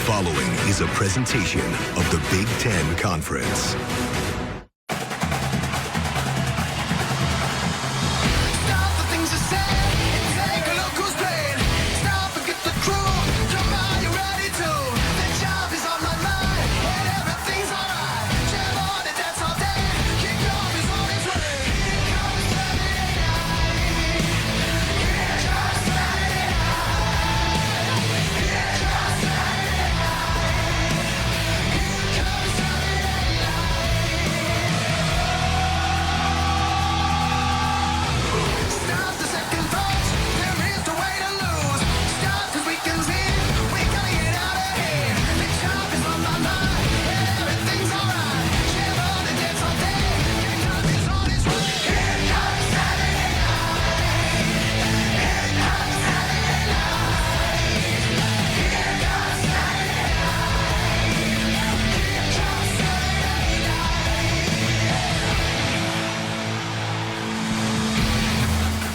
following is a presentation of the Big Ten Conference.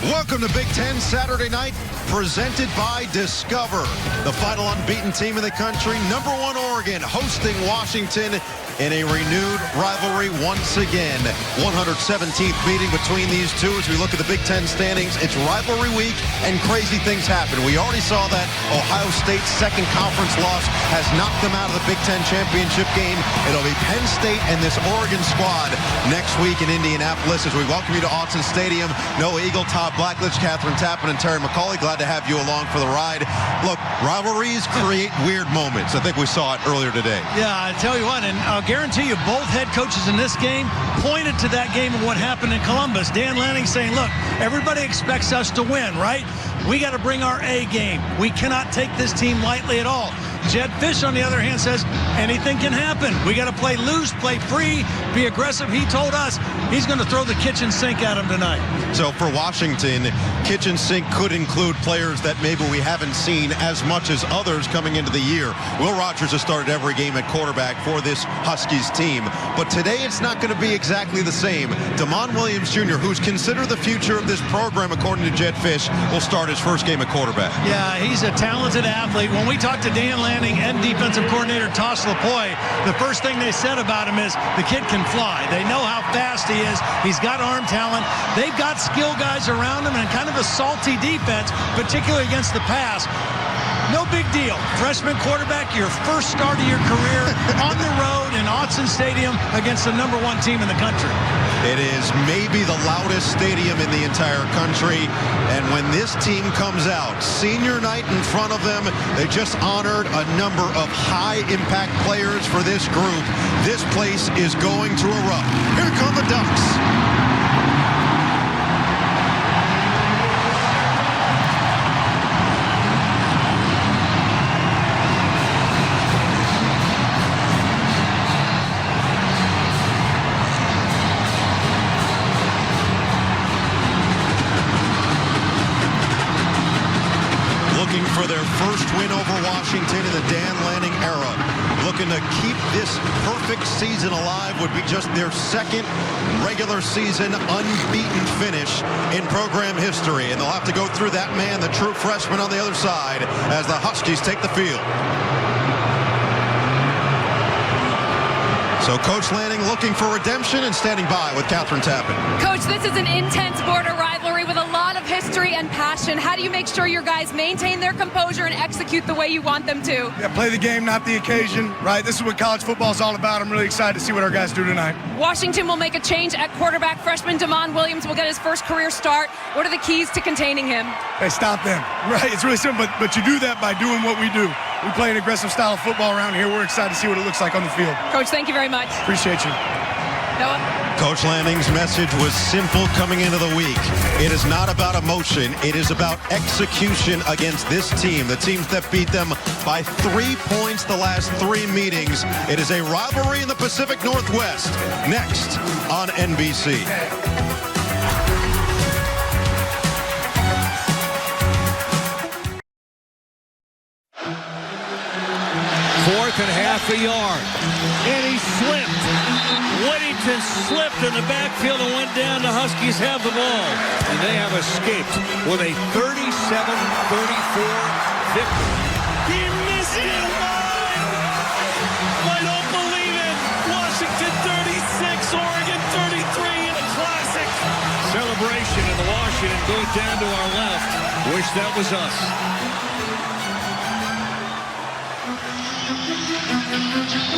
Welcome to Big Ten Saturday Night, presented by Discover. The final unbeaten team in the country, #1 Oregon, hosting Washington in a renewed rivalry once again. 117th meeting between these two as we look at the Big Ten standings. It's rivalry week, and crazy things happen. We already saw that Ohio State's second conference loss has knocked them out of the Big Ten championship game. It'll be Penn State and this Oregon squad next week in Indianapolis as we welcome you to Autzen Stadium. Noah Eagle, Todd Blackledge, Catherine Tappan, and Terry McCauley. Glad to have you along for the ride. Look, rivalries create weird moments. I think we saw it earlier today. Yeah, I tell you what, and I'll guarantee you both head coaches in this game pointed to that game of what happened in Columbus. Dan Lanning saying, look, everybody expects us to win, right? We got to bring our A game. We cannot take this team lightly at all. Jed Fish, on the other hand, says anything can happen. We got to play loose, play free, be aggressive. He told us he's going to throw the kitchen sink at him tonight. So for Washington, kitchen sink could include players that maybe we haven't seen as much as others coming into the year. Will Rogers has started every game at quarterback for this Huskies team. But today it's not going to be exactly the same. Damon Williams Jr., who's considered the future of this program according to Jed Fish, will start his first game at quarterback. Yeah, he's a talented athlete. When we talked to Dan Lanning and defensive coordinator Toss LaPoy, the first thing they said about him is the kid can fly. They know how fast he is. He's got arm talent. They've got skill guys around him and kind of a salty defense, particularly against the pass. No big deal. Freshman quarterback, your first start of your career on the road in Autzen Stadium against the #1 team in the country. It is maybe the loudest stadium in the entire country. And when this team comes out, senior night in front of them, they just honored a number of high-impact players for this group. This place is going to erupt. Here come the Ducks. For their first win over Washington in the Dan Lanning era. Looking to keep this perfect season alive, would be just their second regular season unbeaten finish in program history. And they'll have to go through that man, the true freshman on the other side, as the Huskies take the field. So Coach Lanning looking for redemption and standing by with Catherine Tappan. Coach, this is an intense border rivalry with a lot of history and passion. How do you make sure your guys maintain their composure and execute the way you want them to? Yeah, play the game, not the occasion, right? This is what college football is all about. I'm really excited to see what our guys do tonight. Washington will make a change at quarterback. Freshman Damon Williams will get his first career start. What are the keys to containing him? Hey, stop them, right? It's really simple, but you do that by doing what we do. We play an aggressive style of football around here. We're excited to see what it looks like on the field. Coach, thank you very much. Appreciate you. Noah? Coach Lanning's message was simple coming into the week. It is not about emotion. It is about execution against this team, the teams that beat them by 3 points the last 3 meetings. It is a rivalry in the Pacific Northwest. Next on NBC. Fourth and half a yard. And he slipped. Whittington slipped in the backfield and went down. The Huskies have the ball. And they have escaped with a 37-34 victory. He missed it. down to our left. Wish that was us.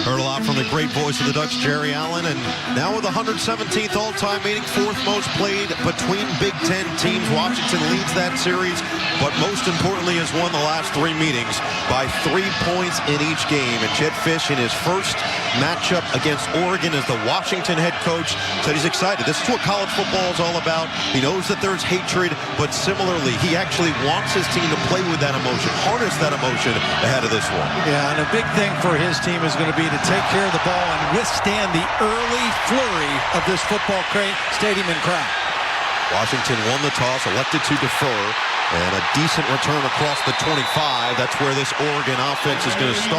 Heard a lot from the great voice of the Ducks, Jerry Allen, and now with the 117th all-time meeting, fourth most played between Big Ten teams. Washington leads that series, but most importantly has won the last 3 meetings by 3 points in each game. And Jed Fish, in his first matchup against Oregon as the Washington head coach, said he's excited. This is what college football is all about. He knows that there's hatred, but similarly, he actually wants his team to play with that emotion, harness that emotion ahead of this one. Yeah, and a big thing for his team is going to be to take care of the ball and withstand the early flurry of this football stadium and crowd. Washington won the toss, elected to defer, and a decent return across the 25. That's where this Oregon offense is going to start.